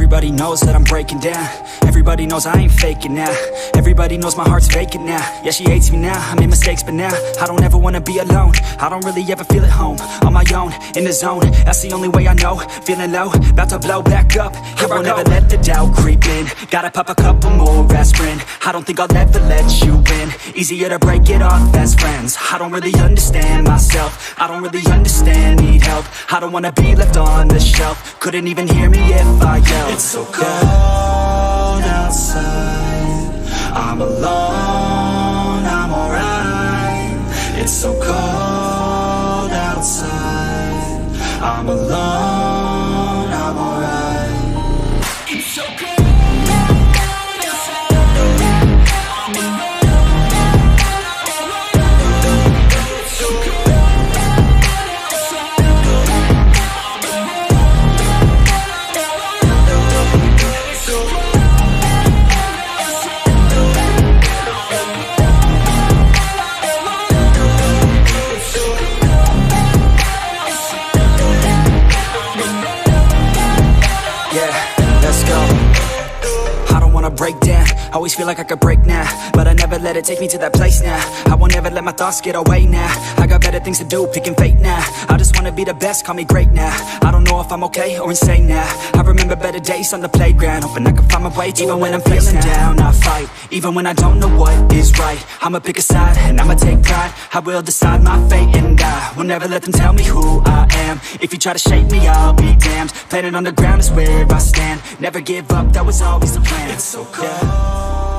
Everybody knows that I'm breaking down. Everybody knows I ain't faking now. Everybody knows my heart's vacant now. Yeah, she hates me now, I made mistakes but now I don't ever wanna be alone. I don't really ever feel at home. On my own, in the zone, that's the only way I know. Feeling low, about to blow back up. Here I won't ever let the doubt creep in. Gotta pop a couple more aspirin. I don't think I'll ever let you in. Easier to break it off as friends. I don't really understand myself. I don't really understand, need help. I don't wanna be left on the shelf. Couldn't even hear me if I yelled. It's so cold outside, I'm alone, I'm alright. It's so cold outside, I'm alone, I'm alright. It's so cold. Break down, always feel like I could break now, but I never let it take me to that place now. I won't ever let my thoughts get away now. I got better things to do, picking fate now. I just wanna be the best, call me great now. I don't know if I'm okay or insane now. I remember better days on the playground, hoping I can find my way to even when I'm feeling down, I fight. Even when I don't know what is right, I'ma pick a side and I'ma take pride. I will decide my fate and I will never let them tell me who I am. If you try to shake me, I'll be damned. Planet on the ground is where I stand. Never give up, that was always the plan. It's so cold